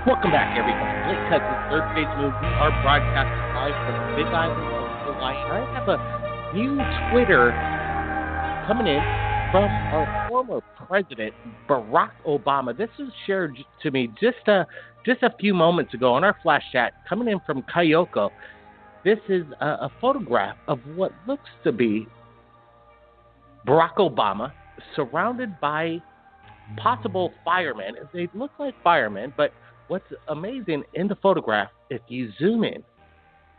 Welcome back, everybody. Lake Texas, third phase move. We are broadcasting live from the Big Island of Hawaii. I have a new Twitter coming in from our former president, Barack Obama. This was shared to me just a few moments ago on our flash chat, coming in from Kayoko. This is a photograph of what looks to be Barack Obama surrounded by possible firemen. They look like firemen, but what's amazing in the photograph, if you zoom in,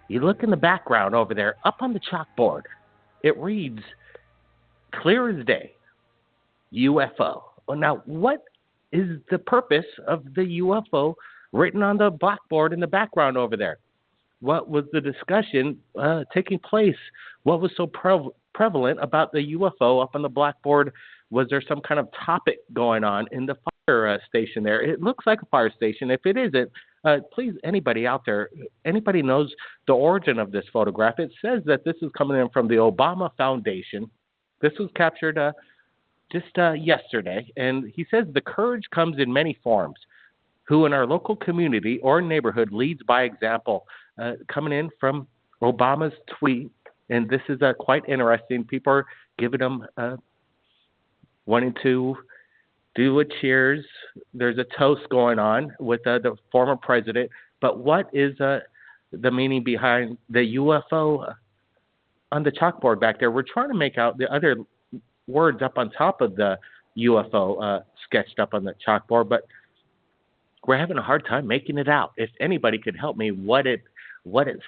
you look in the background over there, up on the chalkboard, it reads, clear as day, UFO. Well, now, what is the purpose of the UFO written on the blackboard in the background over there? What was the discussion taking place? What was so prevalent about the UFO up on the blackboard? Was there some kind of topic going on in the fire station there? It looks like a fire station. If it isn't, please, anybody out there, anybody knows the origin of this photograph, it says that this is coming in from the Obama Foundation. This was captured just yesterday, and he says the courage comes in many forms. Who in our local community or neighborhood leads by example, coming in from Obama's tweet, and this is quite interesting. People are giving him wanting to do a cheers. There's a toast going on with the former president. But what is the meaning behind the UFO on the chalkboard back there? We're trying to make out the other words up on top of the UFO sketched up on the chalkboard, but we're having a hard time making it out. If anybody could help me, what it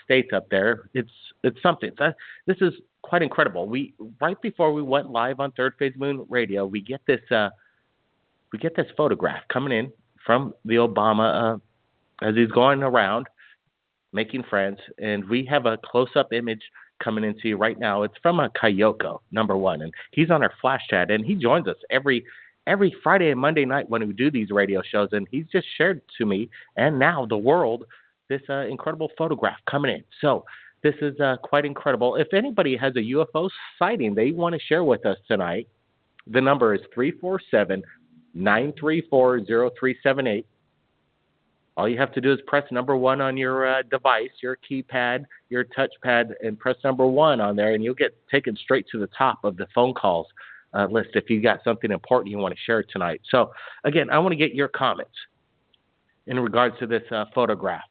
states up there, it's something. This is quite incredible. We right before we went live on Third Phase Moon Radio, we get this photograph coming in from the Obama as he's going around making friends, and we have a close-up image coming into you right now. It's from a Kayoko, number one, and he's on our flash chat, and he joins us every Friday and Monday night when we do these radio shows, and he's just shared to me and now the world this incredible photograph coming in. So this is quite incredible. If anybody has a UFO sighting they want to share with us tonight, the number is 347-934-0378. All you have to do is press number one on your device, your keypad, your touchpad, and press number one on there, and you'll get taken straight to the top of the phone calls list if you got something important you want to share tonight. So, again, I want to get your comments in regards to this photograph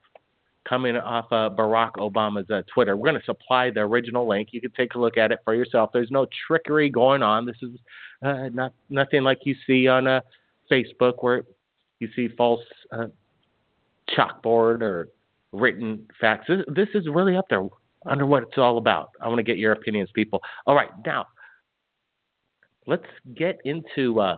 coming off Barack Obama's Twitter. We're going to supply the original link. You can take a look at it for yourself. There's no trickery going on. This is nothing like you see on Facebook where you see false chalkboard or written facts. This is really up there under what it's all about. I want to get your opinions, people. All right, now let's get into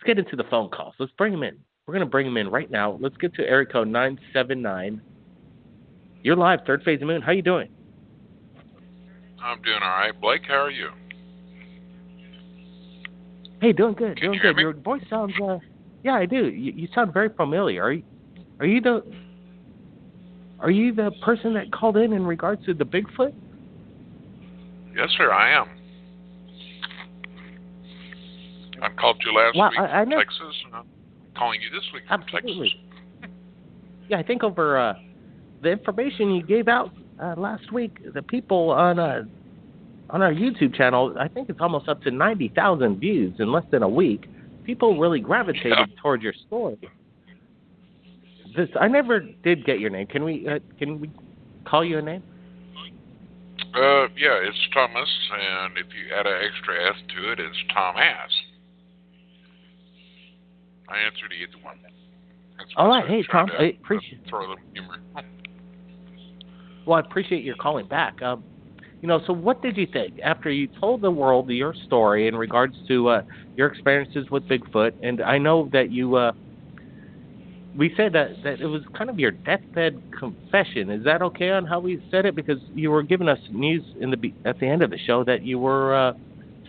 the phone calls. Let's bring them in. We're going to bring them in right now. Let's get to area code 979. You're live, Third Phase of Moon. How you doing? I'm doing all right. Blake, how are you? Hey, doing good. Can Doing you hear good. me? Your voice sounds. Yeah, I do. You sound very familiar. Are you the person that called in regards to the Bigfoot? Yes, sir, I am. I called you last week from Texas, and I'm calling you this week from Absolutely. Texas. Yeah, I think over the information you gave out last week, the people on our YouTube channel, I think it's almost up to 90,000 views in less than a week. People really gravitated towards your story. I never did get your name. Can we call you a name? Yeah, it's Thomas, and if you add an extra S to it, it's Tom Ass. I answered either one. All right, hey Tom, I appreciate. Throw a little humor. Well, I appreciate your calling back. So what did you think after you told the world your story in regards to your experiences with Bigfoot? And I know that you, we said that it was kind of your deathbed confession. Is that okay on how we said it? Because you were giving us news at the end of the show that you were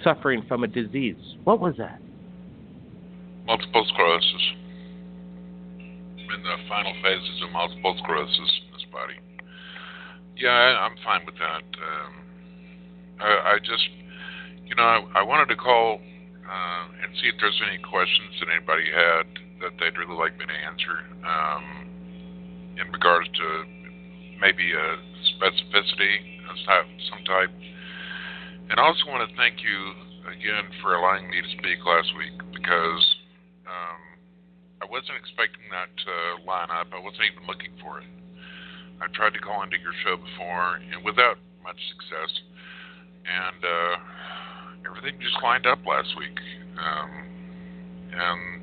suffering from a disease. What was that? Multiple sclerosis. In the final phases of multiple sclerosis in this body. Yeah, I'm fine with that. I just, I wanted to call and see if there's any questions that anybody had that they'd really like me to answer in regards to maybe a specificity of some type. And I also want to thank you again for allowing me to speak last week, because I wasn't expecting that to line up. I wasn't even looking for it. I tried to call into your show before, and without much success. And everything just lined up last week. And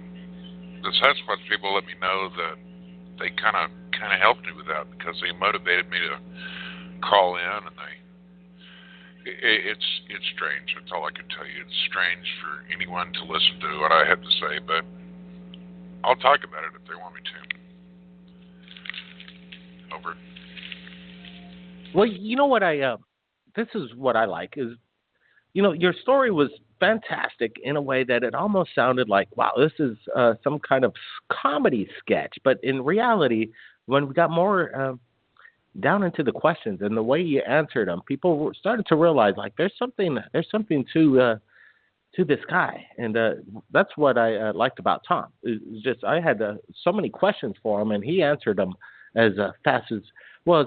the Sasquatch people let me know that they kind of helped me with that, because they motivated me to call in, and it's strange. That's all I can tell you. It's strange for anyone to listen to what I have to say, but I'll talk about it if they want me to. Over. Well, you know what this is what I like is, your story was fantastic in a way that it almost sounded like, wow, this is some kind of comedy sketch. But in reality, when we got more down into the questions and the way you answered them, people started to realize, like, there's something to this guy, and that's what I liked about Tom. It's just I had so many questions for him, and he answered them as fast as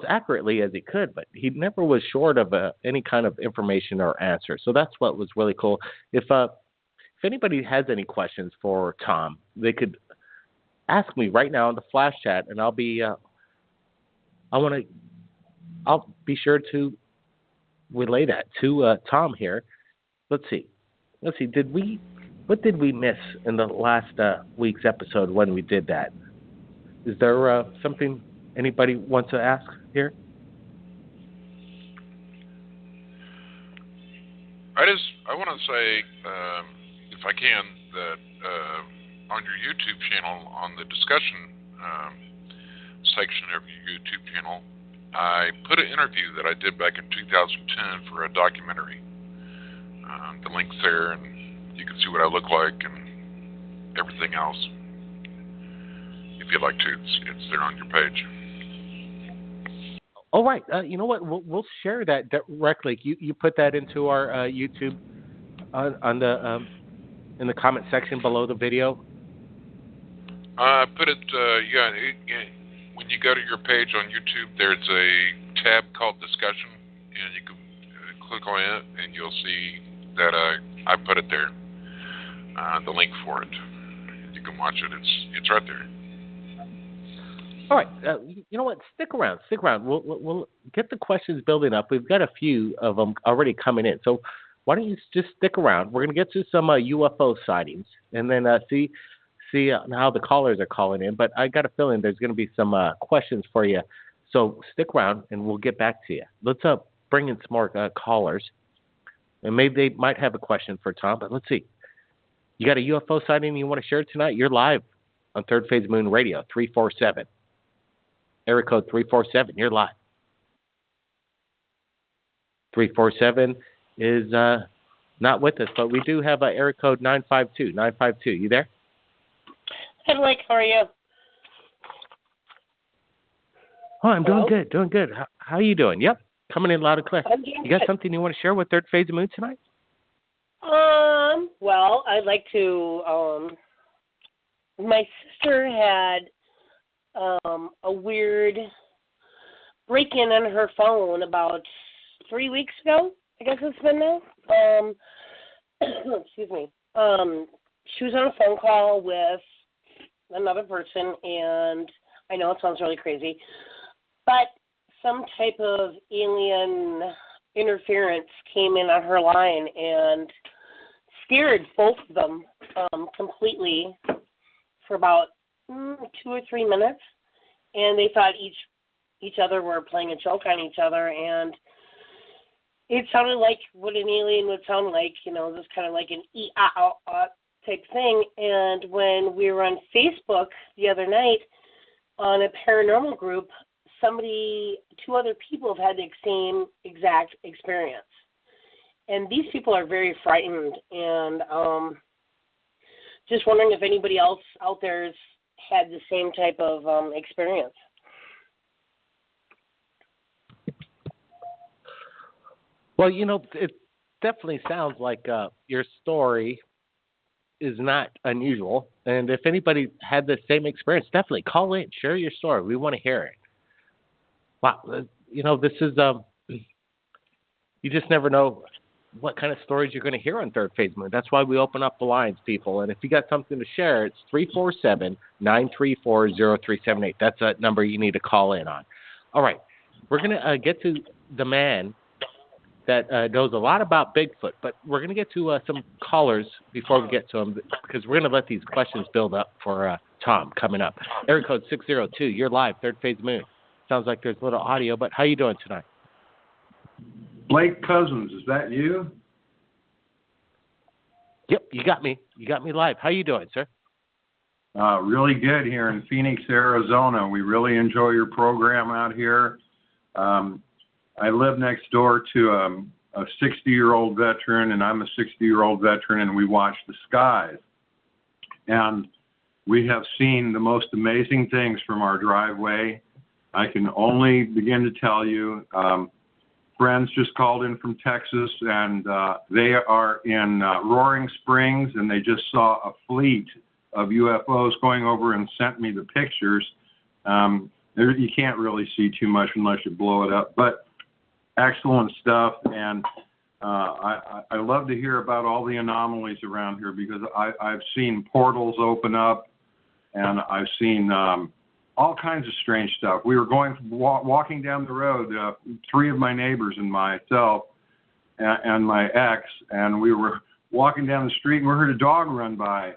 accurately as he could, but he never was short of any kind of information or answer. So that's what was really cool. If anybody has any questions for Tom, they could ask me right now in the flash chat, and I'll be sure to relay that to Tom here. Let's see. What did we miss in the last week's episode when we did that? Is there something anybody wants to ask here? I want to say, if I can, that on your YouTube channel, on the discussion section of your YouTube channel, I put an interview that I did back in 2010 for a documentary. The link's there, and you can see what I look like and everything else. If you'd like to, it's there on your page. All right. You know what? We'll share that directly. You put that into our YouTube on the in the comment section below the video. I put it. When you go to your page on YouTube, there's a tab called Discussion, and you can click on it, and you'll see that I put it there. The link for it. You can watch it. It's right there. All right. You know what? Stick around. We'll get the questions building up. We've got a few of them already coming in. So why don't you just stick around? We're going to get to some UFO sightings, and then see how the callers are calling in. But I got a feeling there's going to be some questions for you. So stick around, and we'll get back to you. Let's bring in some more callers, and maybe they might have a question for Tom. But let's see. You got a UFO sighting you want to share tonight? You're live on Third Phase Moon Radio, 347. Area code 347. You're live. 347 is not with us, but we do have area code 952. 952. You there? Hey, Blake. How are you? Oh, I'm doing good. How are you doing? Yep. Coming in loud and clear. You got good. something you want to share with Third Phase Moon tonight? Well, I'd like to, my sister had a weird break-in on her phone about 3 weeks ago, I guess it's been now. Excuse me. She was on a phone call with another person, and I know it sounds really crazy, but some type of alien interference came in on her line and scared both of them completely for about 2 or 3 minutes, and they thought each other were playing a joke on each other, and it sounded like what an alien would sound like, just kind of like an ee-ah-ah type thing. And when we were on Facebook the other night on a paranormal group, 2 other people have had the same exact experience. And these people are very frightened, and just wondering if anybody else out there has had the same type of experience. Well, it definitely sounds like your story is not unusual. And if anybody had the same experience, definitely call in, share your story. We want to hear it. Wow, this is you just never know what kind of stories you're going to hear on Third Phase Moon. That's why we open up the lines, people. And if you got something to share, it's 347-934-0378. That's a number you need to call in on. All right, we're going to get to the man that knows a lot about Bigfoot, but we're going to get to some callers before we get to him, because we're going to let these questions build up for Tom coming up. Area code 602, you're live, Third Phase Moon. Sounds like there's a little audio, but how you doing tonight? Blake Cousins, is that you? Yep, you got me. You got me live. How you doing, sir? Really good here in Phoenix, Arizona. We really enjoy your program out here. I live next door to a 60-year-old veteran, and I'm a 60-year-old veteran, and we watch the skies. And we have seen the most amazing things from our driveway. I can only begin to tell you, friends just called in from Texas, and they are in Roaring Springs, and they just saw a fleet of UFOs going over and sent me the pictures. You can't really see too much unless you blow it up, but excellent stuff. And I love to hear about all the anomalies around here, because I've seen portals open up, and I've seen all kinds of strange stuff. We were walking down the road, three of my neighbors and myself and my ex, and we were walking down the street, and we heard a dog run by.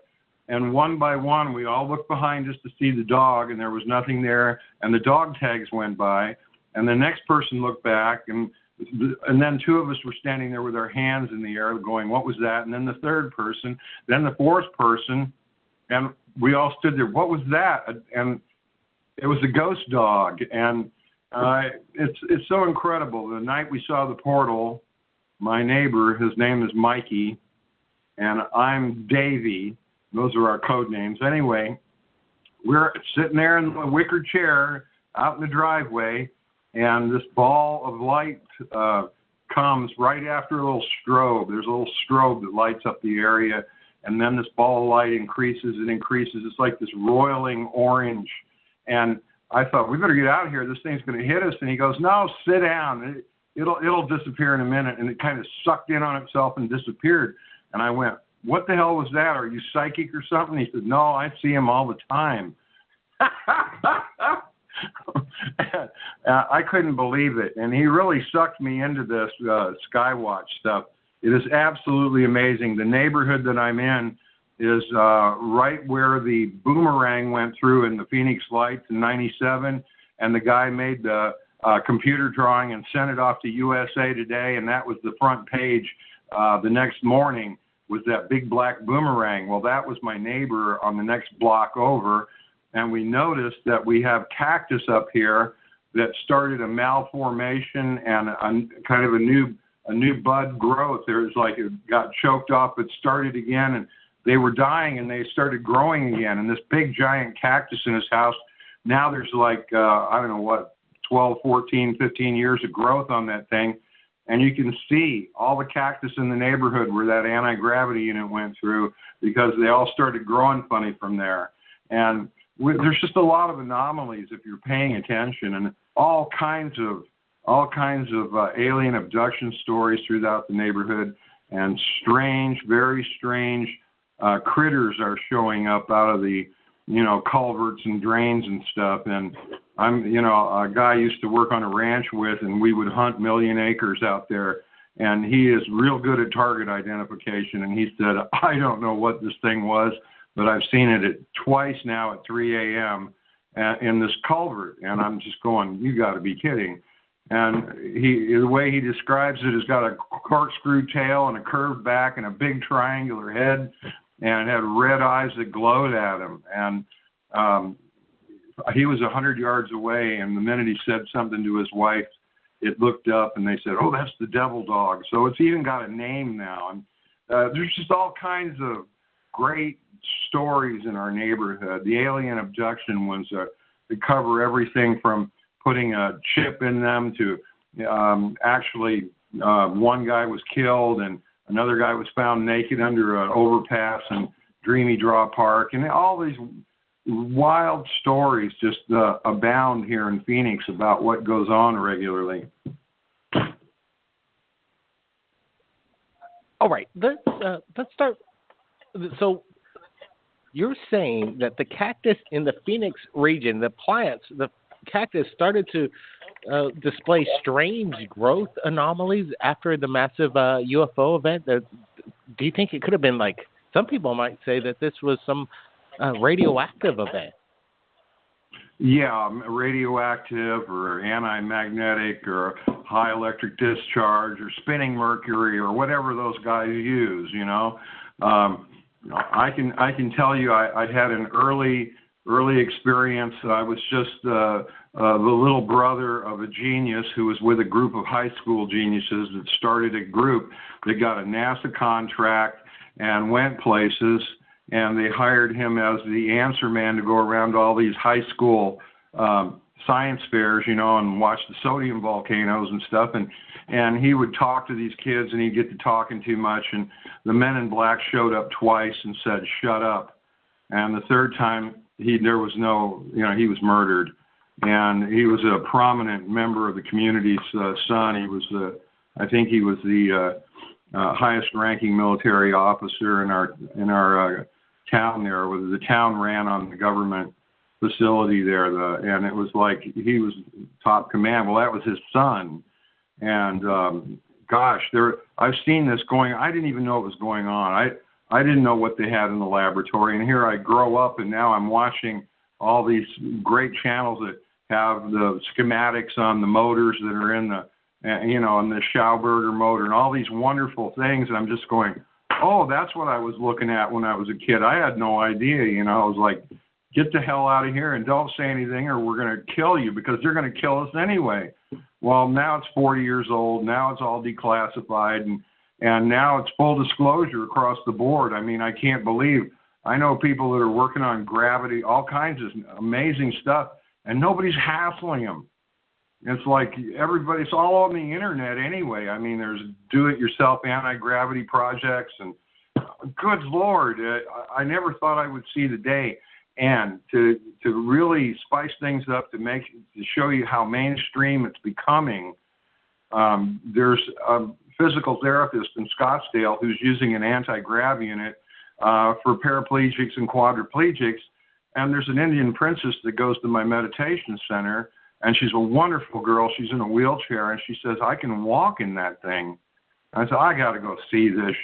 And one by one, we all looked behind us to see the dog, and there was nothing there, and the dog tags went by. And the next person looked back, and then two of us were standing there with our hands in the air going, what was that? And then the third person, then the fourth person, and we all stood there, what was that? And it was a ghost dog. And it's so incredible. The night we saw the portal, my neighbor, his name is Mikey, and I'm Davey. Those are our code names. Anyway, we're sitting there in the wicker chair out in the driveway, and this ball of light comes right after a little strobe. There's a little strobe that lights up the area, and then this ball of light increases and increases. It's like this roiling orange. And I thought, we better get out of here. This thing's going to hit us. And he goes, no, sit down. It'll disappear in a minute. And it kind of sucked in on itself and disappeared. And I went, what the hell was that? Are you psychic or something? He said, no, I see him all the time. I couldn't believe it. And he really sucked me into this Skywatch stuff. It is absolutely amazing. The neighborhood that I'm in is right where the boomerang went through in the Phoenix Lights in '97. And the guy made the computer drawing and sent it off to USA Today. And that was the front page the next morning, was that big black boomerang. Well, that was my neighbor on the next block over. And we noticed that we have cactus up here that started a malformation and kind of a new bud growth. There's like it got choked off, but started again, and they were dying and they started growing again. And this big giant cactus in his house, now there's like, 12, 14, 15 years of growth on that thing. And you can see all the cactus in the neighborhood where that anti-gravity unit went through, because they all started growing funny from there. And there's just a lot of anomalies if you're paying attention, and all kinds of alien abduction stories throughout the neighborhood, and strange, very strange critters are showing up out of the, culverts and drains and stuff. And I'm, a guy I used to work on a ranch with, and we would hunt million acres out there, and he is real good at target identification. And he said, I don't know what this thing was, but I've seen it twice now at 3 a.m. In this culvert. And I'm just going, you got to be kidding. And the way he describes it, has got a corkscrew tail and a curved back and a big triangular head, and it had red eyes that glowed at him. And he was 100 yards away, and the minute he said something to his wife, it looked up, and they said, oh, that's the devil dog. So it's even got a name now. And there's just all kinds of great stories in our neighborhood. The alien abduction ones they cover everything from putting a chip in them to one guy was killed and another guy was found naked under an overpass, and Dreamy Draw Park, and all these wild stories just abound here in Phoenix about what goes on regularly. All right, let's start. So you're saying that the cactus in the Phoenix region, the cactus started to display strange growth anomalies after the massive UFO event. Do you think it could have been like, some people might say that this was some radioactive event? Yeah, radioactive or anti-magnetic or high electric discharge or spinning mercury or whatever those guys use, you know. I can tell you I had an early experience. I was just the little brother of a genius who was with a group of high school geniuses that started a group that got a NASA contract and went places, and they hired him as the answer man to go around to all these high school science fairs, you know, and watch the sodium volcanoes and stuff. And he would talk to these kids, and he'd get to talking too much. And the men in black showed up twice and said, "Shut up." And the third time, he was murdered. And he was a prominent member of the community's son. He was I think he was the highest ranking military officer in our town there. The town ran on the government facility there, and it was like he was top command. Well, that was his son. And I've seen this going. I didn't even know it was going on. I didn't know what they had in the laboratory. And here I grow up, and now I'm watching all these great channels that have the schematics on the motors that are in the, in the Schauberger motor and all these wonderful things. And I'm just going, oh, that's what I was looking at when I was a kid. I had no idea, I was like, get the hell out of here and don't say anything or we're going to kill you, because they're going to kill us anyway. Well, now it's 40 years old. Now it's all declassified, and now it's full disclosure across the board. I mean, I can't believe. I know people that are working on gravity, all kinds of amazing stuff, and nobody's hassling them. It's like it's all on the internet anyway. I mean, there's do-it-yourself anti-gravity projects, and good Lord, I never thought I would see the day. And to really spice things up, to show you how mainstream it's becoming, there's a physical therapist in Scottsdale who's using an anti-grav unit for paraplegics and quadriplegics. And there's an Indian princess that goes to my meditation center, and she's a wonderful girl. She's in a wheelchair, and she says, I can walk in that thing. I said, I got to go see this,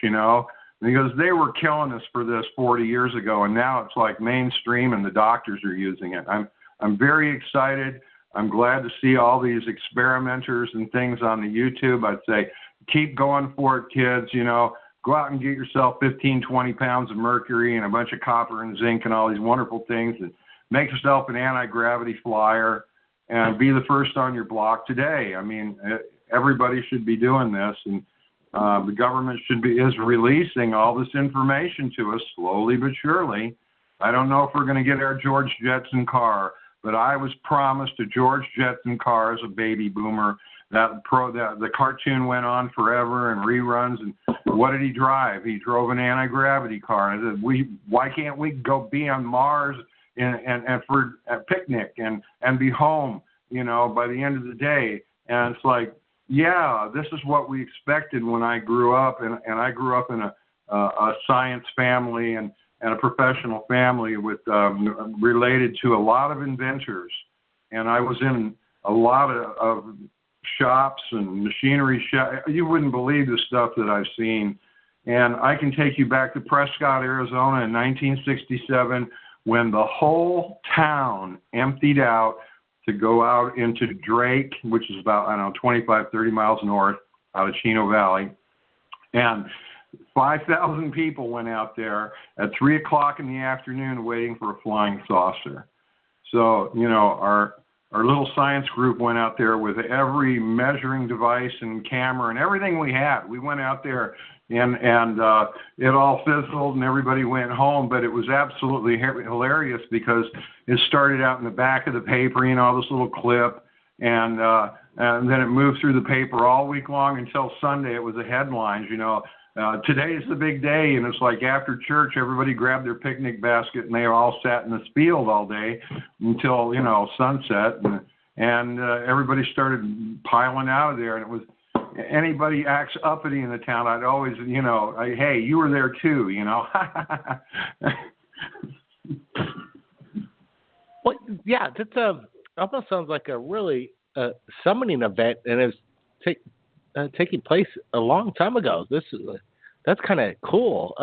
because they were killing us for this 40 years ago, and now it's like mainstream, and the doctors are using it. I'm very excited. I'm glad to see all these experimenters and things on the YouTube. I'd say keep going for it, kids. Go out and get yourself 15, 20 pounds of mercury and a bunch of copper and zinc and all these wonderful things, and make yourself an anti-gravity flyer and be the first on your block today. I mean, everybody should be doing this, and the government is releasing all this information to us slowly but surely. I don't know if we're going to get our George Jetson car, but I was promised a George Jetson car as a baby boomer. The cartoon went on forever and reruns. And what did he drive? He drove an anti-gravity car. And I said, why can't we go be on Mars and for a picnic and be home, by the end of the day? And it's like, yeah, this is what we expected when I grew up, and I grew up in a science family and a professional family with related to a lot of inventors, and I was in a lot of shops and machinery shops. You wouldn't believe the stuff that I've seen, and I can take you back to Prescott, Arizona in 1967 when the whole town emptied out to go out into Drake, which is about, 25, 30 miles north out of Chino Valley. And 5,000 people went out there at 3 o'clock in the afternoon waiting for a flying saucer. So, our little science group went out there with every measuring device and camera and everything we had. We went out there and it all fizzled and everybody went home, but it was absolutely hilarious because it started out in the back of the paper, this little clip, and then it moved through the paper all week long until Sunday. It was the headlines, today's the big day, and it's like after church, everybody grabbed their picnic basket and they all sat in this field all day until sunset, and everybody started piling out of there, and it was anybody acts uppity in the town, I'd always hey, you were there too, Well, yeah, that's almost sounds like a really summoning event, and it's taking place a long time ago. That's kind of cool.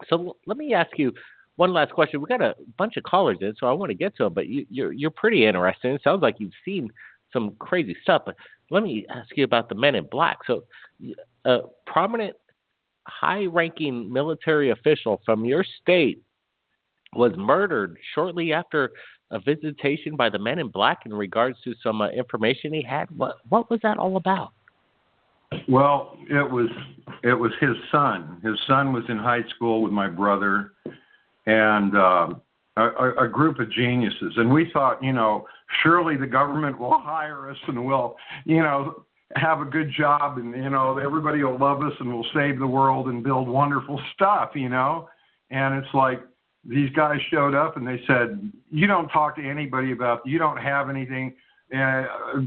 So let me ask you one last question. We got a bunch of callers in, so I want to get to them. But you're pretty interesting. It sounds like you've seen some crazy stuff. But let me ask you about the Men in Black. So, a prominent, high-ranking military official from your state was murdered shortly after a visitation by the Men in Black in regards to some information he had. What was that all about? Well, it was his son. His son was in high school with my brother, and a group of geniuses. And we thought, surely the government will hire us and we'll, have a good job, and everybody will love us and we'll save the world and build wonderful stuff, And it's like these guys showed up and they said, you don't talk to anybody about, you don't have anything,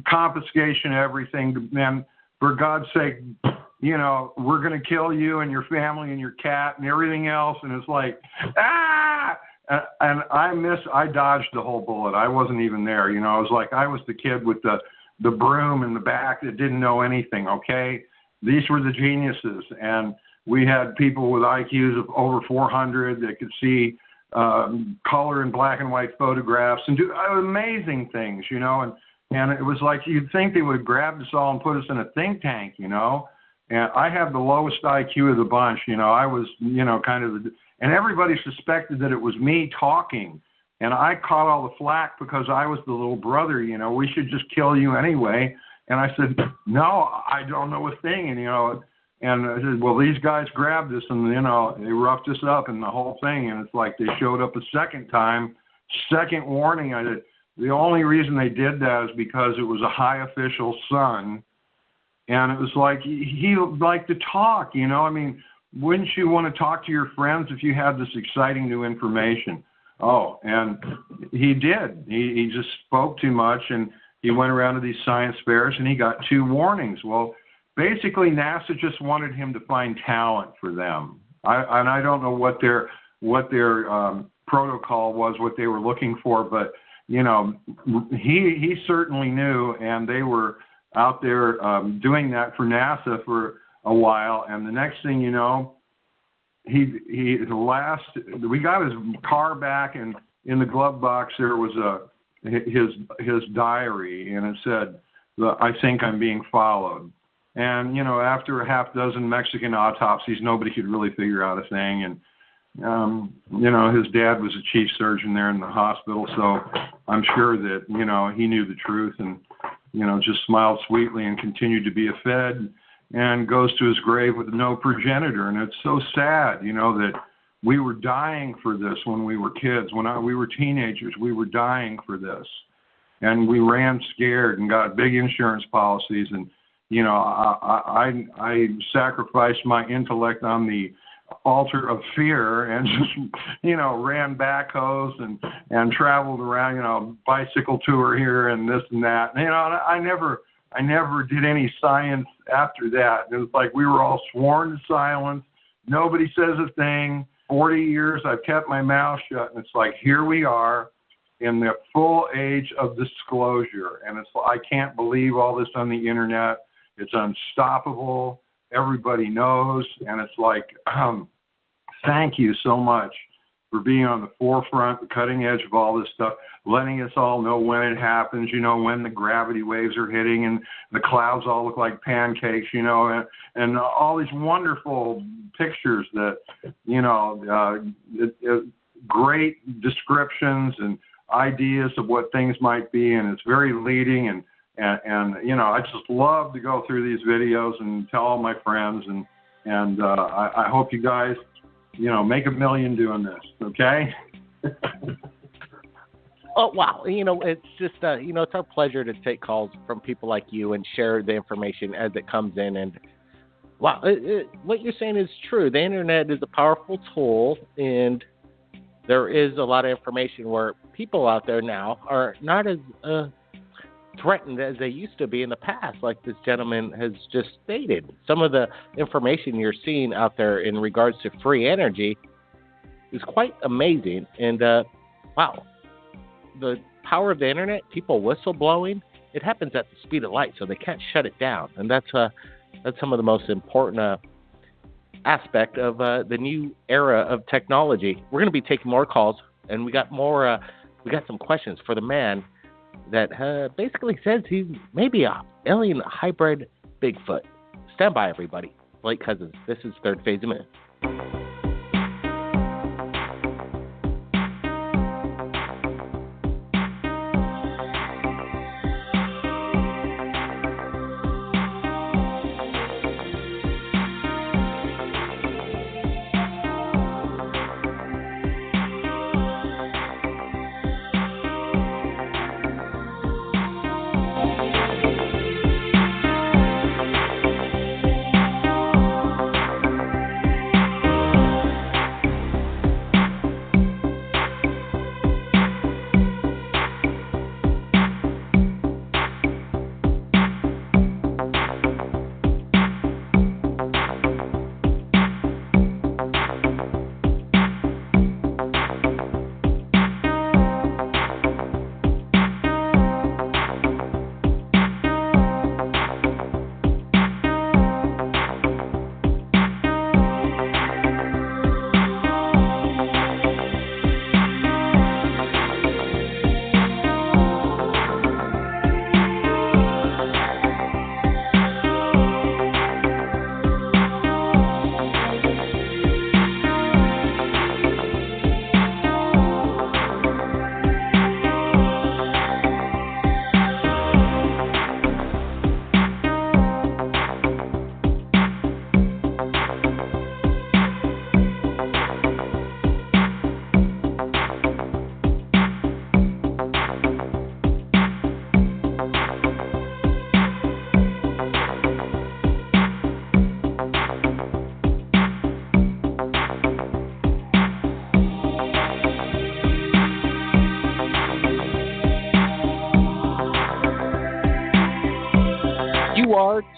confiscation, everything, man. For God's sake, we're going to kill you and your family and your cat and everything else. And it's like, and I dodged the whole bullet. I wasn't even there. I was like, I was the kid with the broom in the back that didn't know anything. Okay. These were the geniuses. And we had people with IQs of over 400 that could see color and black and white photographs and do amazing things, and it was like you'd think they would grab us all and put us in a think tank, And I have the lowest IQ of the bunch, I was, kind of and everybody suspected that it was me talking. And I caught all the flack because I was the little brother, we should just kill you anyway. And I said, no, I don't know a thing. And, and I said, well, these guys grabbed us and, they roughed us up and the whole thing. And it's like they showed up a second time, second warning. I said, the only reason they did that is because it was a high official's son. And it was like, he liked to talk, I mean, wouldn't you want to talk to your friends if you had this exciting new information? Oh, and he did. He just spoke too much, and he went around to these science fairs, and he got 2 warnings. Well, basically, NASA just wanted him to find talent for them. I don't know what their protocol was, what they were looking for, but he certainly knew, and they were out there doing that for NASA for a while. And the next thing you know, we got his car back, and in the glove box there was his diary, and it said, "I think I'm being followed." And after a half dozen Mexican autopsies, nobody could really figure out a thing. And his dad was a chief surgeon there in the hospital, so I'm sure that, he knew the truth and, just smiled sweetly and continued to be a Fed and goes to his grave with no progenitor. And it's so sad, that we were dying for this when we were kids. When we were teenagers, we were dying for this. And we ran scared and got big insurance policies. And, I sacrificed my intellect on the altar of fear and just, ran backhoes and traveled around, bicycle tour here and this and that. And, I never did any science after that. It was like we were all sworn to silence. Nobody says a thing. 40 years I've kept my mouth shut, and it's like here we are in the full age of disclosure. And I can't believe all this on the internet. It's unstoppable. Everybody knows, and it's like, thank you so much for being on the forefront, the cutting edge of all this stuff, letting us all know when it happens, when the gravity waves are hitting and the clouds all look like pancakes, and all these wonderful pictures that, great descriptions and ideas of what things might be, and it's very leading, and I just love to go through these videos and tell all my friends, and I hope you guys, make $1 million doing this, okay? Oh, wow. It's just, it's our pleasure to take calls from people like you and share the information as it comes in. And Wow, what you're saying is true. The internet is a powerful tool, and there is a lot of information where people out there now are not as threatened as they used to be in the past, like this gentleman has just stated. Some of the information you're seeing out there in regards to free energy is quite amazing. And, wow, the power of the internet, people whistleblowing, it happens at the speed of light, so they can't shut it down. And that's some of the most important aspect of the new era of technology. We're going to be taking more calls, and we got some questions for the man that basically says he's maybe a alien hybrid Bigfoot. Stand by, everybody. Blake Cousins, this is Third Phase of Moon.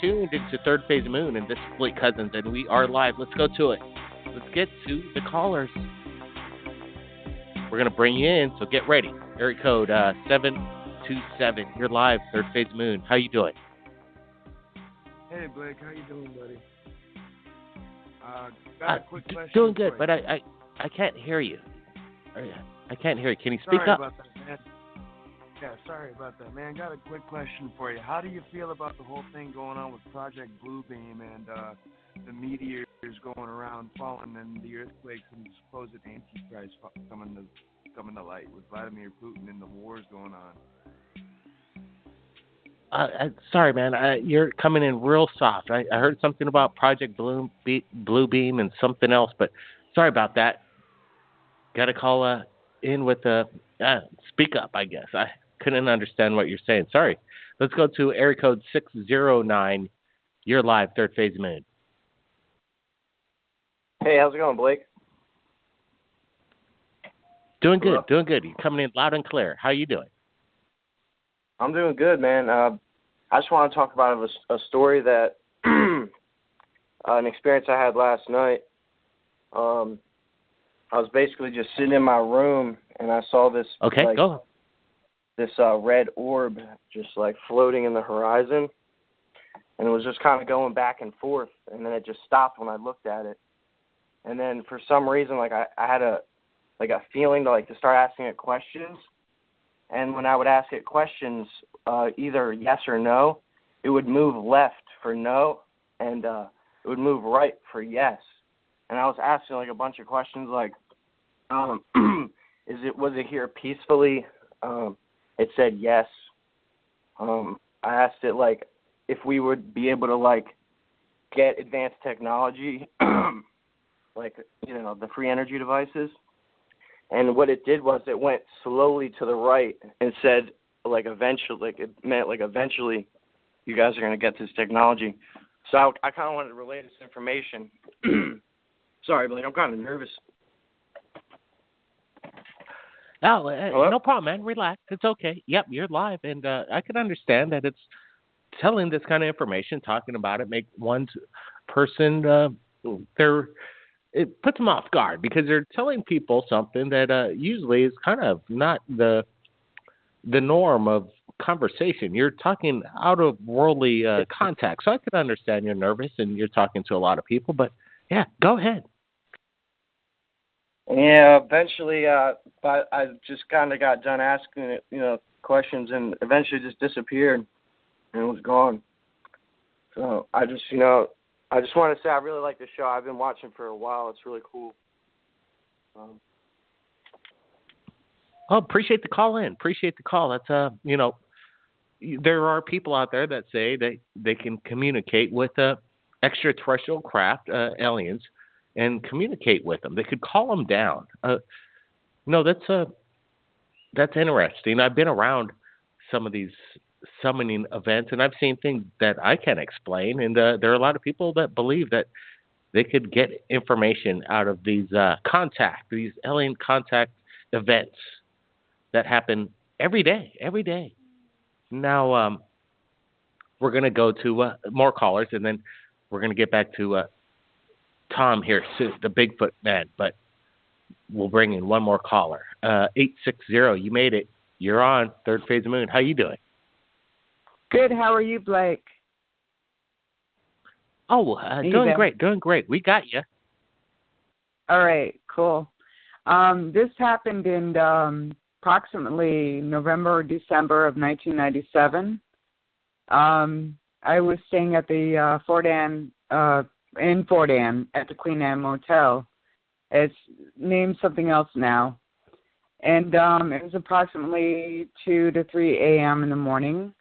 Tuned into Third Phase of Moon, and this is Blake Cousins, and we are live. Let's go to it. Let's get to the callers. We're going to bring you in, so get ready. Area code 727. You're live, Third Phase of Moon. How you doing? Hey, Blake. How you doing, buddy? Got a quick question. Doing good, but I can't hear you. I can't hear you. Can you speak up? About that, man. Yeah, sorry about that, man. Got a quick question for you. How do you feel about the whole thing going on with Project Bluebeam and the meteors going around falling and the earthquakes and supposed Antichrist coming to light with Vladimir Putin and the wars going on? Sorry, man. You're coming in real soft. I heard something about Project Bluebeam and something else, but sorry about that. Got to call in with speak up, I guess. I couldn't understand what you're saying. Sorry. Let's go to area code 609. You're live, Third Phase of Moon. Hey, how's it going, Blake? Doing good, doing good. You're coming in loud and clear. How you doing? I'm doing good, man. I just want to talk about a story that an experience I had last night. I was basically just sitting in my room, and I saw this go. This red orb just like floating in the horizon, and it was just kind of going back and forth, and then it just stopped when I looked at it. And then for some reason, like I had a feeling to start asking it questions. And when I would ask it questions, either yes or no, it would move left for no, and it would move right for yes. And I was asking like a bunch of questions, like, was it here peacefully? It said yes. I asked it like if we would be able to like get advanced technology, like the free energy devices. And what it did was it went slowly to the right and said eventually you guys are going to get this technology. So I kind of wanted to relay this information. Sorry, Blake, I'm kind of nervous. No, no problem, man. Relax. It's okay. Yep, you're live, and I can understand that it's telling this kind of information, talking about it, make one person it puts them off guard because they're telling people something that usually is kind of not the norm of conversation. You're talking out of worldly context, so I can understand you're nervous and you're talking to a lot of people. But yeah, go ahead. Yeah, eventually, but I just kind of got done asking it, questions, and eventually just disappeared and was gone. So I just want to say I really like the show. I've been watching for a while. It's really cool. Appreciate the call in. Appreciate the call. That's there are people out there that say they can communicate with extraterrestrial craft, aliens, and communicate with them. They could call them down. That's interesting. I've been around some of these summoning events, and I've seen things that I can't explain. And there are a lot of people that believe that they could get information out of these these alien contact events that happen every day. Now, we're going to go to more callers, and then we're going to get back to Tom here, the Bigfoot man, but we'll bring in one more caller. 860, you made it. You're on Third Phase of Moon. How you doing? Good. How are you, Blake? Oh, doing great. We got you. All right, cool. This happened in approximately November or December of 1997. I was staying at the Fort Anne at the Queen Anne Motel. It's named something else now. And it was approximately 2 to 3 a.m. in the morning.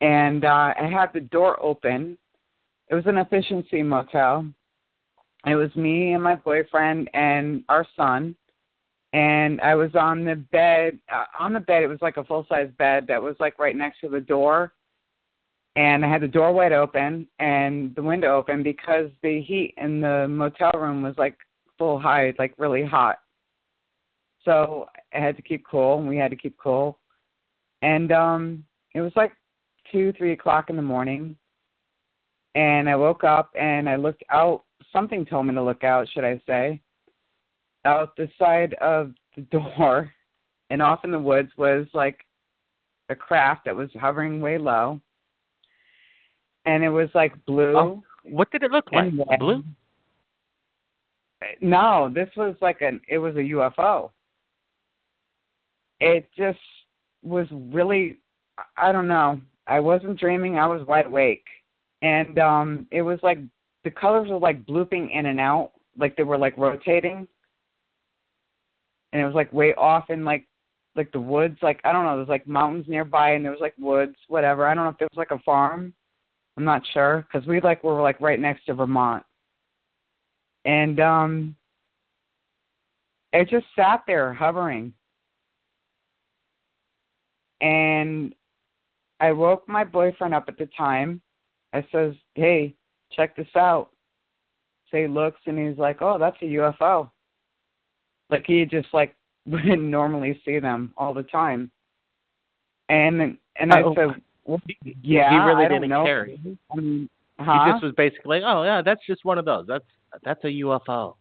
And I had the door open. It was an efficiency motel. It was me and my boyfriend and our son. And I was on the bed. It was like a full-size bed that was like right next to the door. And I had the door wide open and the window open because the heat in the motel room was like full high, like really hot. So I had to keep cool, and we had to keep cool. And it was like 2, 3 o'clock in the morning. And I woke up and I looked out. Something told me to look out, should I say. Out the side of the door and off in the woods was like a craft that was hovering way low. And it was like blue. Oh, what did it look like? Blue? No, this was it was a UFO. It just was really, I don't know. I wasn't dreaming. I was wide awake. And it was like the colors were like blooping in and out, like they were like rotating. And it was like way off in like the woods. Like, I don't know, there's like mountains nearby and there was like woods, whatever. I don't know if there was like a farm. I'm not sure, because we were like right next to Vermont. And it just sat there hovering. And I woke my boyfriend up at the time. I says, hey, check this out. So he looks and he's like, oh, that's a UFO. Like he just wouldn't normally see them all the time. And I said, well, yeah, he really I didn't don't know. care. I mean, He just was basically, oh yeah, that's just one of those. That's a UFO.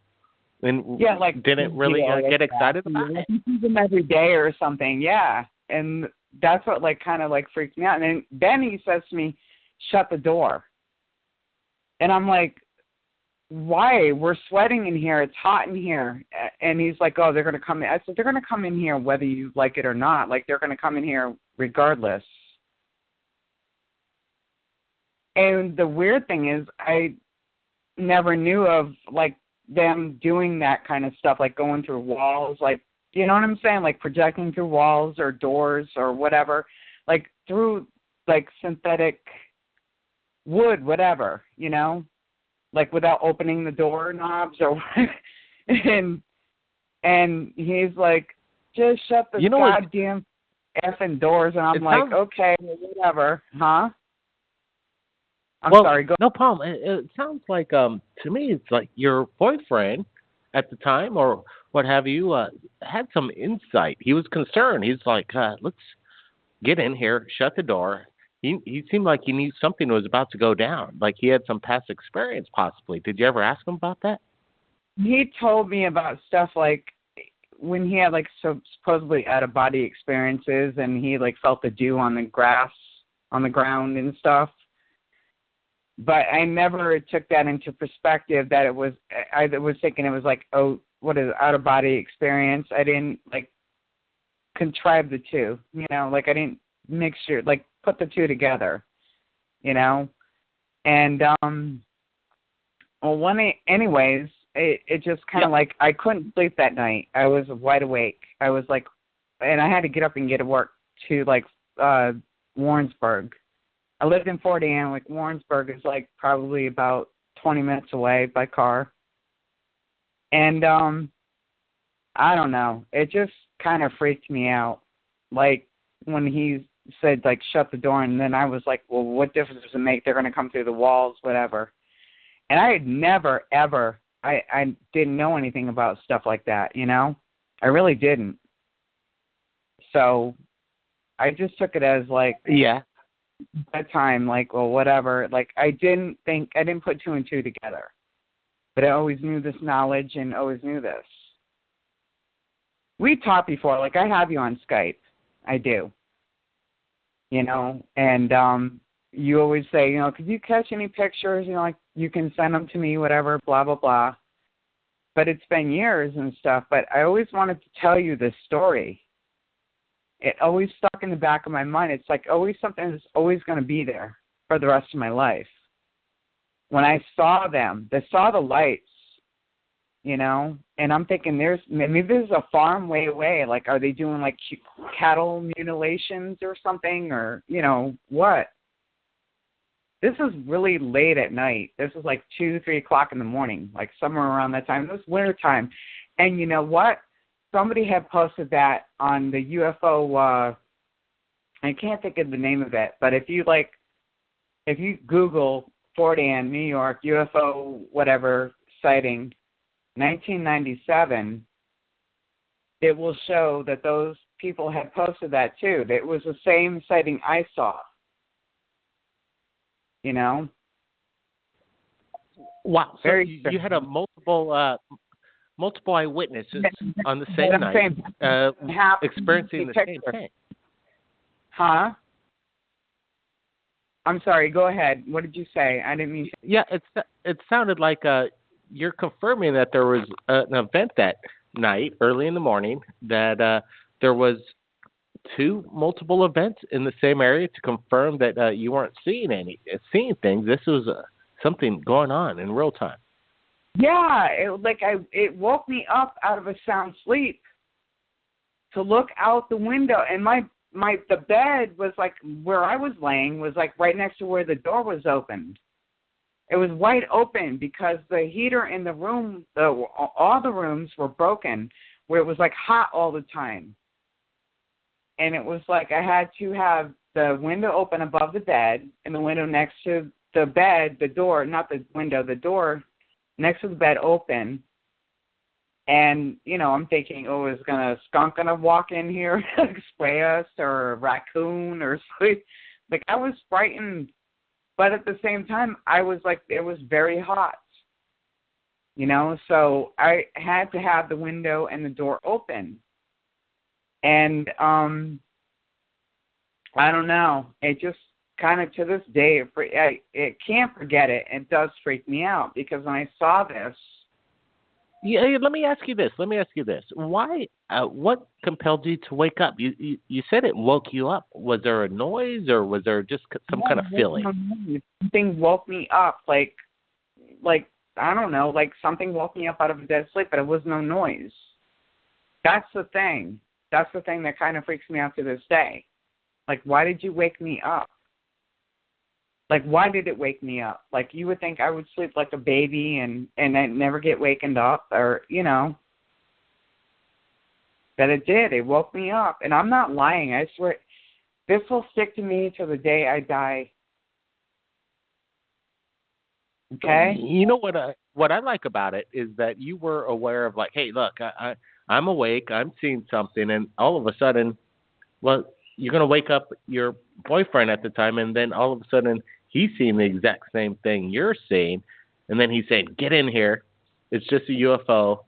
And yeah, didn't really get excited about it. You see them every day or something, yeah. And that's what kind of freaked me out. And then he says to me, shut the door. And I'm like, why? We're sweating in here. It's hot in here. And he's like, oh, they're going to come in. I said, they're going to come in here whether you like it or not. They're going to come in here regardless. And the weird thing is I never knew of, them doing that kind of stuff, going through walls, you know what I'm saying? Projecting through walls or doors or whatever, through, synthetic wood, whatever, without opening the door knobs or and he's like, just shut the goddamn effing doors. And I'm like, okay, whatever. Huh? I'm Well, sorry. Go. no problem. It sounds like to me it's like your boyfriend at the time or what have you had some insight. He was concerned. He's like, let's get in here, shut the door. He seemed like he knew something was about to go down. Like he had some past experience, possibly. Did you ever ask him about that? He told me about stuff like when he had like supposedly out of body experiences, and he like felt the dew on the grass, on the ground and stuff. But I never took that into perspective that it was. I was thinking it was like, oh, what is out of body experience? I didn't like contrive the two, like I didn't like put the two together, and anyways, it just kind of like I couldn't sleep that night. I was wide awake. I was like, and I had to get up and get to work to like Warrensburg. I lived in Fort Anne. Like Warrensburg is like probably about 20 minutes away by car, and I don't know. It just kind of freaked me out. Like when he said like shut the door, and then I was like, well, what difference does it make? They're going to come through the walls, whatever. And I had never ever. I didn't know anything about stuff like that. I really didn't. So I just took it as like that time, like, well, whatever. Like I didn't put two and two together, but I always knew this knowledge and always knew this. We talked before, like I have you on Skype. I do. And you always say, could you catch any pictures? Like you can send them to me, whatever, blah, blah, blah. But it's been years and stuff, but I always wanted to tell you this story. It always stuck in the back of my mind. It's like always something that's always going to be there for the rest of my life. When I saw them, they saw the lights, and I'm thinking maybe there's a farm way away. Like, are they doing like cattle mutilations or something, or what? This is really late at night. This is like 2, 3 o'clock in the morning, like somewhere around that time. It was winter time, and you know what? Somebody had posted that on the UFO. I can't think of the name of it, but if you Google Fort Anne, New York, UFO whatever sighting, 1997, it will show that those people had posted that too. That it was the same sighting I saw. Wow. So Very you had a multiple eyewitnesses on the same night experiencing the same thing. Huh? I'm sorry. Go ahead. What did you say? I didn't mean. Yeah, it sounded like you're confirming that there was an event that night, early in the morning, that there was multiple events in the same area to confirm that you weren't seeing things. This was something going on in real time. Yeah, it woke me up out of a sound sleep to look out the window, and the bed was like where I was laying was like right next to where the door was opened. It was wide open because the heater in the room, all the rooms were broken, where it was like hot all the time. And it was like I had to have the window open above the bed and the window next to the bed, the door, not the window, the door next to the bed open. And, I'm thinking, is a skunk going to walk in here and spray us, or a raccoon or something? Like, I was frightened. But at the same time, I was like, it was very hot. So I had to have the window and the door open. And I don't know. It just kind of to this day, it can't forget it. It does freak me out because when I saw this. Yeah, let me ask you this. Why? What compelled you to wake up? You said it woke you up. Was there a noise, or was there just some kind of feeling? Something woke me up, like I don't know, like something woke me up out of a dead sleep, but it was no noise. That's the thing. That's the thing that kind of freaks me out to this day. Like, why did you wake me up? Like, why did it wake me up? Like, you would think I would sleep like a baby and I'd never get wakened up, or, But it did. It woke me up. And I'm not lying. I swear, this will stick to me till the day I die. Okay? You know what I like about it is that you were aware of, like, hey, look, I'm awake, I'm seeing something, and all of a sudden, well, you're gonna wake up your boyfriend at the time, and then all of a sudden he's seeing the exact same thing you're seeing, and then he's saying, "Get in here, it's just a UFO."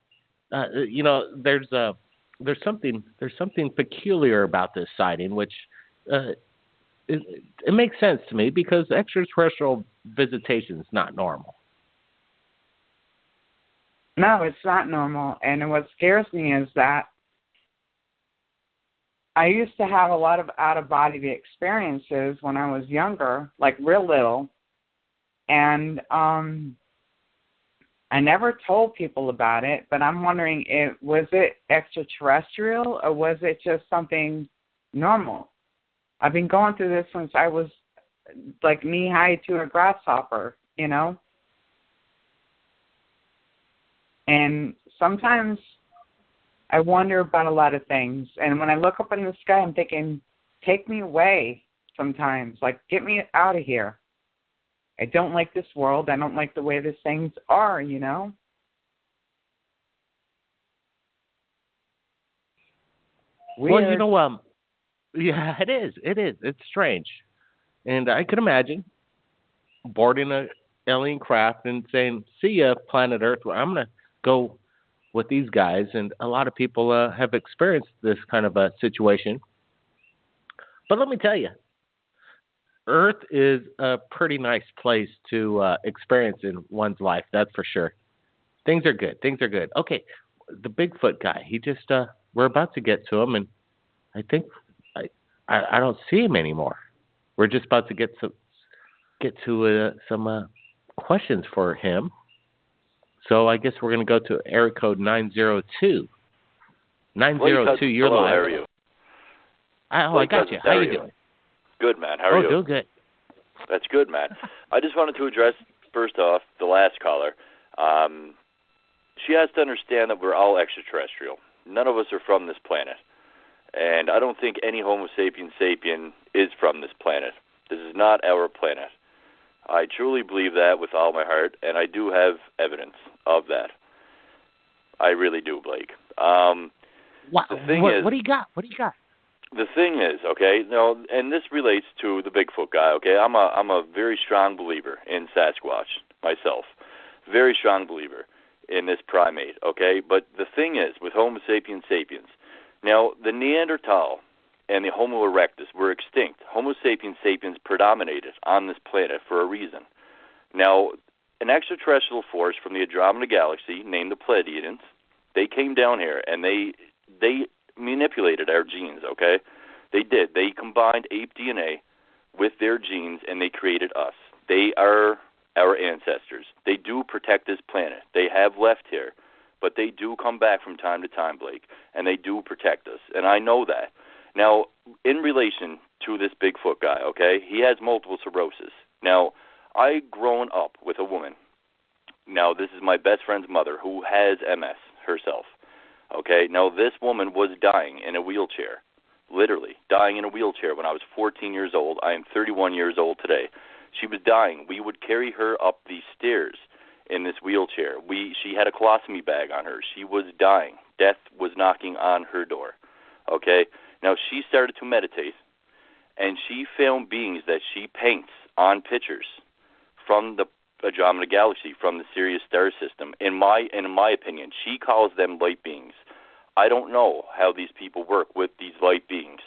There's something peculiar about this sighting, which it makes sense to me because extraterrestrial visitation is not normal. No, it's not normal. And what scares me is that I used to have a lot of out-of-body experiences when I was younger, like real little. And I never told people about it, but I'm wondering, was it extraterrestrial or was it just something normal? I've been going through this since I was like knee-high to a grasshopper, you know? And sometimes I wonder about a lot of things. And when I look up in the sky, I'm thinking, take me away sometimes. Like, get me out of here. I don't like this world. I don't like the way these things are, you know? Weird. Well, you know, yeah, it is. It's strange. And I could imagine boarding a alien craft and saying, "See ya, planet Earth. I'm going to go with these guys." And a lot of people have experienced this kind of a situation. But let me tell you, Earth is a pretty nice place to experience in one's life, that's for sure. Things are good. Okay, the Bigfoot guy, he just, we're about to get to him, and I think I don't see him anymore. We're just about to get to some questions for him. So I guess we're going to go to area code 902. 902, you're hello, live. How are you? I got you. How you doing? Good, man. How are you? Doing good. That's good, man. I just wanted to address, first off, the last caller. She has to understand that we're all extraterrestrial. None of us are from this planet. And I don't think any Homo sapiens sapien is from this planet. This is not our planet. I truly believe that with all my heart, and I do have evidence of that. I really do, Blake. What do you got? The thing is, okay, and this relates to the Bigfoot guy, okay? I'm a very strong believer in Sasquatch myself. Very strong believer in this primate, okay? But the thing is, with Homo sapiens sapiens, now, the Neanderthal and the Homo erectus were extinct. Homo sapiens sapiens predominated on this planet for a reason. Now, an extraterrestrial force from the Andromeda Galaxy named the Pleiadians, they came down here and they manipulated our genes, okay? They did. They combined ape DNA with their genes and they created us. They are our ancestors. They do protect this planet. They have left here. But they do come back from time to time, Blake, and they do protect us, and I know that. Now, in relation to this Bigfoot guy, okay, he has multiple sclerosis. Now, I grown up with a woman. Now, this is my best friend's mother who has MS herself, okay? Now, this woman was dying in a wheelchair, literally dying in a wheelchair when I was 14 years old. I am 31 years old today. She was dying. We would carry her up the stairs in this wheelchair. She had a colostomy bag on her. She was dying. Death was knocking on her door. Okay? Now, she started to meditate, and she found beings that she paints on pictures from the Andromeda Galaxy, from the Sirius star system. In my opinion, she calls them light beings. I don't know how these people work with these light beings.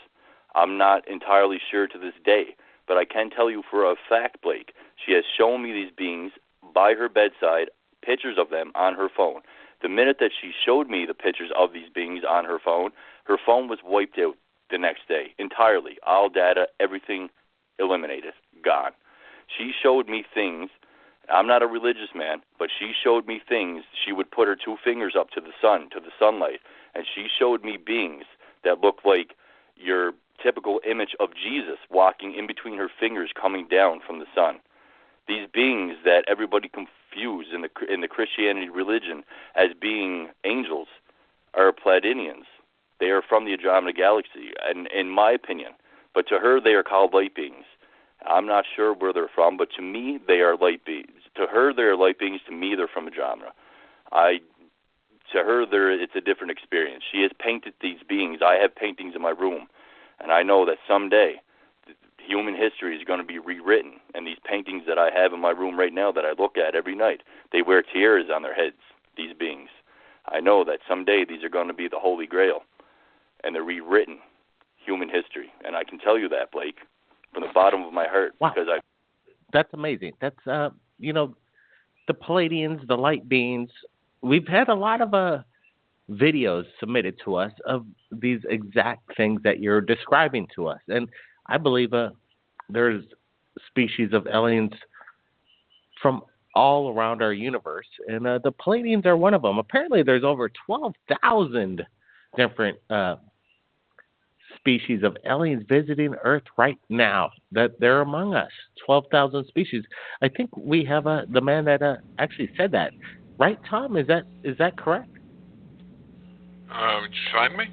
I'm not entirely sure to this day, but I can tell you for a fact, Blake, she has shown me these beings by her bedside, pictures of them on her phone. The minute that she showed me the pictures of these beings on her phone was wiped out the next day entirely. All data, everything eliminated, gone. She showed me things. I'm not a religious man, but she showed me things. She would put her two fingers up to the sun, to the sunlight, and she showed me beings that looked like your typical image of Jesus walking in between her fingers coming down from the sun. These beings that everybody confused in the Christianity religion as being angels are Pleiadians. They are from the Andromeda Galaxy, and in my opinion. But to her, they are called light beings. I'm not sure where they're from, but to me, they are light beings. To her, they're light beings. To me, they're from a genre. To her, it's a different experience. She has painted these beings. I have paintings in my room, and I know that someday human history is going to be rewritten. And these paintings that I have in my room right now that I look at every night, they wear tiaras on their heads, these beings. I know that someday these are going to be the Holy Grail, and they're rewritten human history. And I can tell you that, Blake, from the bottom of my heart. Wow. Because That's amazing. That's, the Palladians, the light beings. We've had a lot of videos submitted to us of these exact things that you're describing to us. And I believe there's species of aliens from all around our universe. And the Palladians are one of them. Apparently there's over 12,000 different species of aliens visiting Earth right now, that they're among us. 12,000 species. I think we have the man that actually said that. Right, Tom? Is that correct? Did you find me?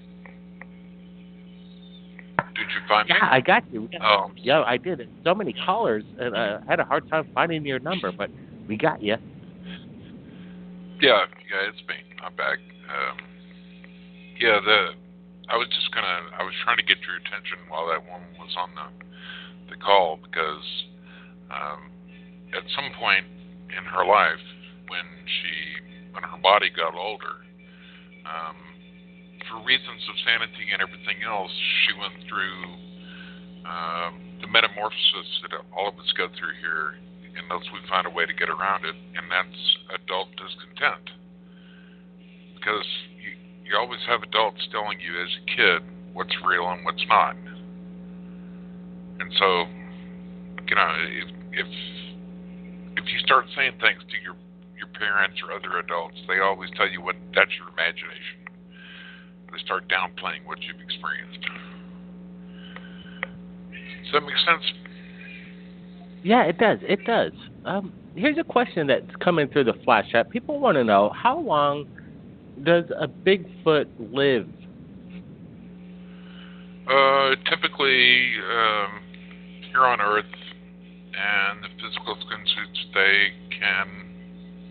Did you find me? Yeah, I got you. Oh. Yeah, I did. So many callers, and I had a hard time finding your number, but we got you. Yeah, it's me. I'm back. I was trying to get your attention while that woman was on the call, because at some point in her life, when her body got older, for reasons of sanity and everything else, she went through the metamorphosis that all of us go through here, unless we find a way to get around it, and that's adult discontent. Because you always have adults telling you as a kid what's real and what's not. And so, if you start saying things to your parents or other adults, they always tell you that's your imagination. They start downplaying what you've experienced. Does that make sense? Yeah, it does. It does. Here's a question that's coming through the flash chat. People want to know, how long does a Bigfoot live? Typically, here on Earth, and the physical skin suits they can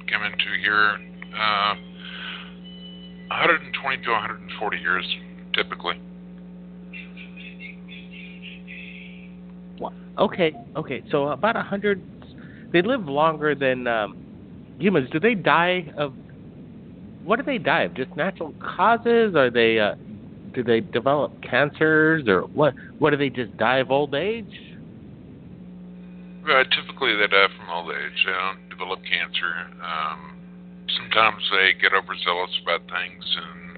come into here, 120 to 140 years, typically. Okay. So about 100. They live longer than humans. Do they die of? What do they die of? Just natural causes? Are they? Do they develop cancers, or what? What do they just die of old age? Typically, they die from old age. They don't develop cancer. Sometimes they get overzealous about things, and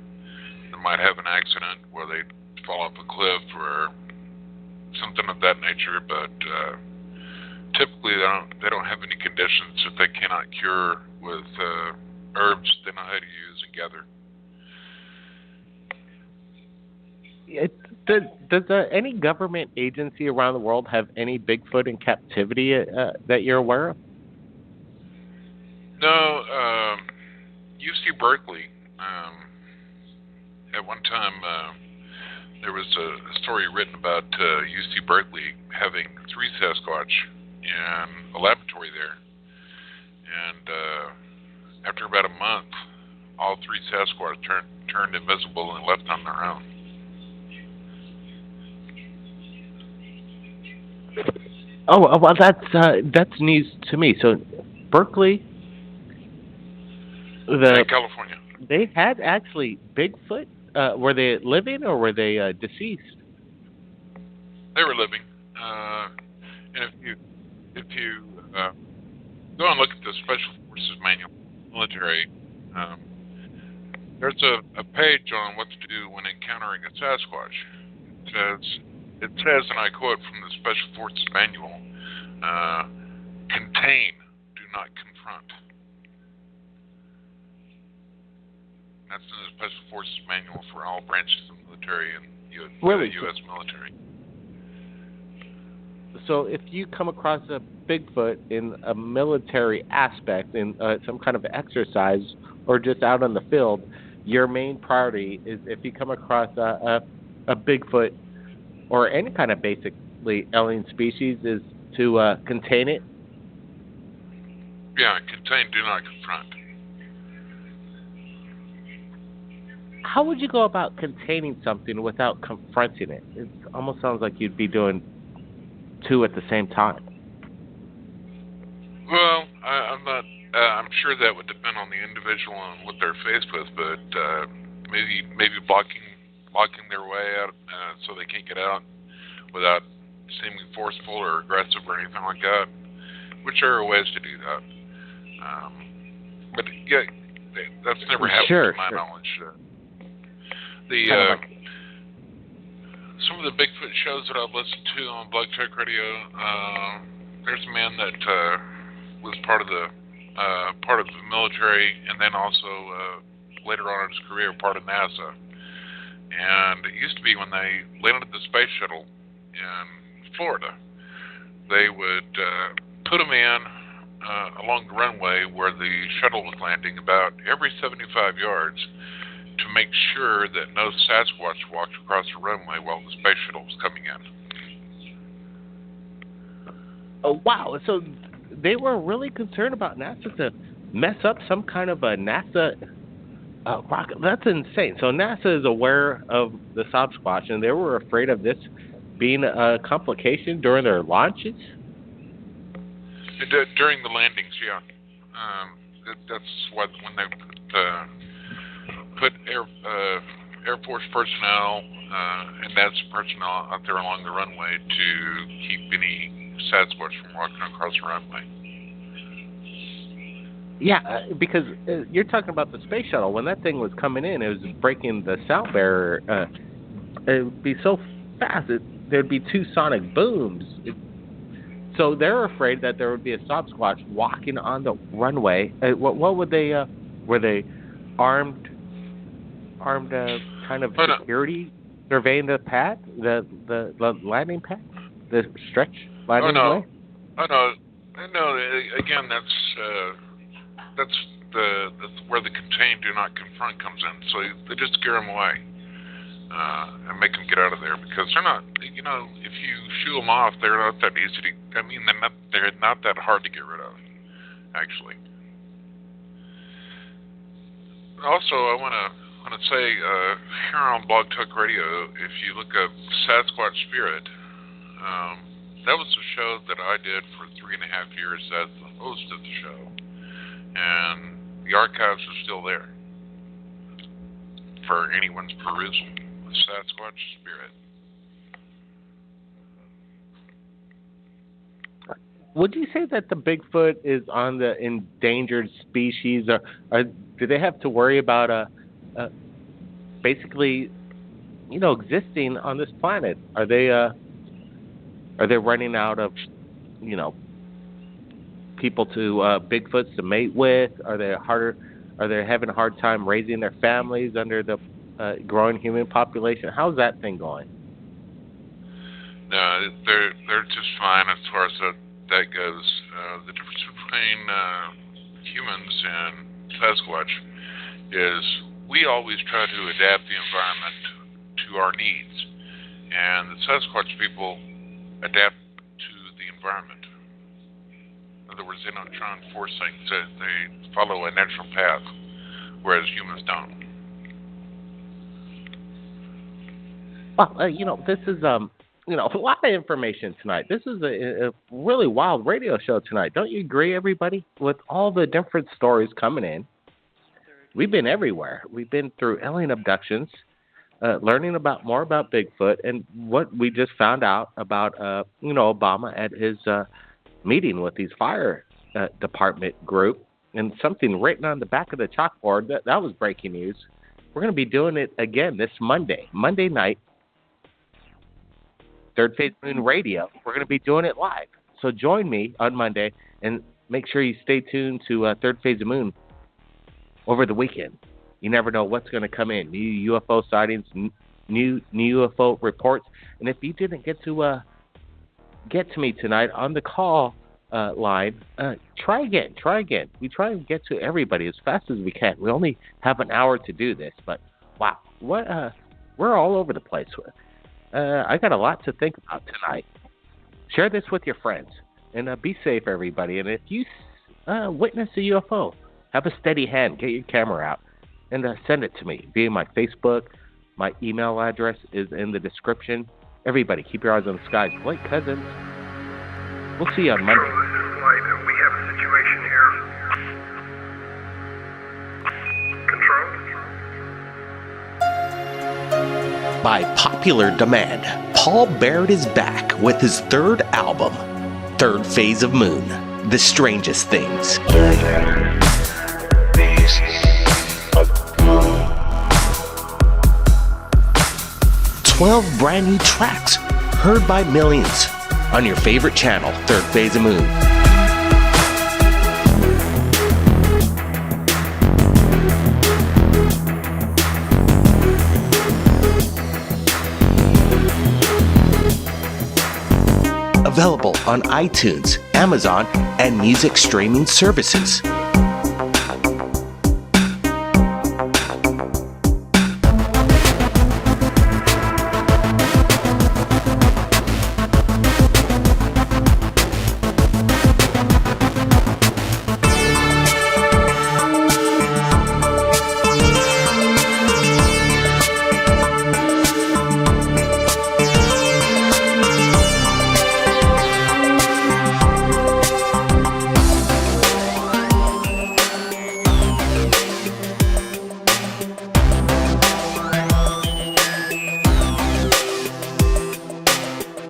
they might have an accident where they fall off a cliff or something of that nature. But typically, they don't have any conditions that they cannot cure with herbs they know how to use and gather. Does any government agency around the world have any Bigfoot in captivity that you're aware of? No, UC Berkeley. At one time, there was a story written about UC Berkeley having 3 Sasquatch in a laboratory there. And after about a month, all 3 Sasquatch turned invisible and left on their own. Oh, well, that's news to me. So, Berkeley, California, they had actually Bigfoot. Were they living or were they deceased? They were living. And if you go and look at the Special Forces Manual, military, there's a page on what to do when encountering a Sasquatch. It says, and I quote from the Special Forces Manual, contain, do not confront. That's in the Special Forces Manual for all branches of the military and U.S. military. So if you come across a Bigfoot in a military aspect, in some kind of exercise, or just out on the field, your main priority is, if you come across a Bigfoot or any kind of basically alien species, is to contain it? Yeah, contain, do not confront. How would you go about containing something without confronting it? It almost sounds like you'd be doing two at the same time. Well, I'm not. I'm sure that would depend on the individual and what they're faced with, but maybe blocking their way out so they can't get out without seeming forceful or aggressive or anything like that. Which are ways to do that. But yeah, that's never happened to my knowledge. Some of the Bigfoot shows that I've listened to on Blog Talk Radio, there's a man that was part of the military, and then also later on in his career part of NASA. And it used to be when they landed the space shuttle in Florida, they would put a man along the runway where the shuttle was landing about every 75 yards to make sure that no Sasquatch walked across the runway while the space shuttle was coming in. Oh, wow. So they were really concerned about NASA to mess up some kind of a NASA rocket. That's insane. So NASA is aware of the Sasquatch, and they were afraid of this being a complication during their launches? During the landings, yeah. That's why when they put Air Force personnel and NASA personnel out there along the runway to keep any Sasquatch from walking across the runway. Yeah, because you're talking about the space shuttle. When that thing was coming in, it was breaking the sound barrier. It would be so fast. There'd be two sonic booms. So they're afraid that there would be a Sasquatch walking on the runway. What would they? Were they armed kind of security surveying the pad, the landing pad, the stretch landing way? Oh no. Again, that's where the contain, do not confront comes in. So they just scare them away and make them get out of there, because they're not. If you shoo them off, they're not that easy to. They're not that hard to get rid of, actually. Also, I want to say here on Blog Talk Radio, if you look up Sasquatch Spirit, that was a show that I did for 3.5 years as the host of the show, and the archives are still there for anyone's perusal. Sasquatch Spirit. Would you say that the Bigfoot is on the endangered species, or do they have to worry about basically, existing on this planet? Are they running out of, people to Bigfoots to mate with? Are they having a hard time raising their families under the growing human population? How's that thing going? No, they're just fine as far as that goes. The difference between humans and Sasquatch is we always try to adapt the environment to our needs, and the Sasquatch people adapt to the environment. In other words, they don't try and force things. They follow a natural path, whereas humans don't. Well, this is a lot of information tonight. This is a really wild radio show tonight. Don't you agree, everybody? With all the different stories coming in, we've been everywhere. We've been through alien abductions, learning more about Bigfoot, and what we just found out about, Obama at his meeting with these fire department group, and something written on the back of the chalkboard. That was breaking news. We're going to be doing it again this Monday night. Third Phase Moon Radio. We're going to be doing it live. So join me on Monday, and make sure you stay tuned to Third Phase of Moon over the weekend. You never know what's going to come in. New UFO sightings, new UFO reports. And if you didn't get to me tonight on the call line, try again. We try and get to everybody as fast as we can. We only have an hour to do this, but wow, we're all over the place. I got a lot to think about tonight. Share this with your friends, and be safe, everybody. And if you witness a UFO. Have a steady hand. Get your camera out and send it to me via my Facebook. My email address is in the description. Everybody, keep your eyes on the skies. Blake Cousins. We'll see you on Monday. Control, this is Flight. We have a situation here. Control? By popular demand, Paul Barrett is back with his third album, Third Phase of Moon, The Strangest Things. 12 brand new tracks heard by millions on your favorite channel, Third Phase of Moon. Available on iTunes, Amazon, and music streaming services.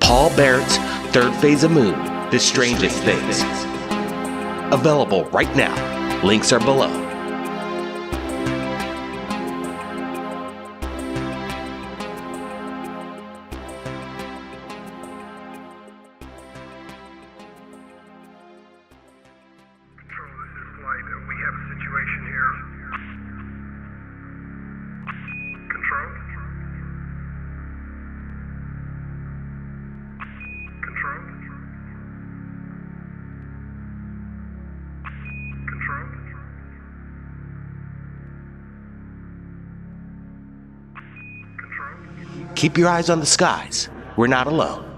Paul Barrett's Third Phase of Moon, The Strangest Things. Available right now. Links are below. Control, this is Flight. We have a situation here. Control? Control? Control? Control? Keep your eyes on the skies. We're not alone.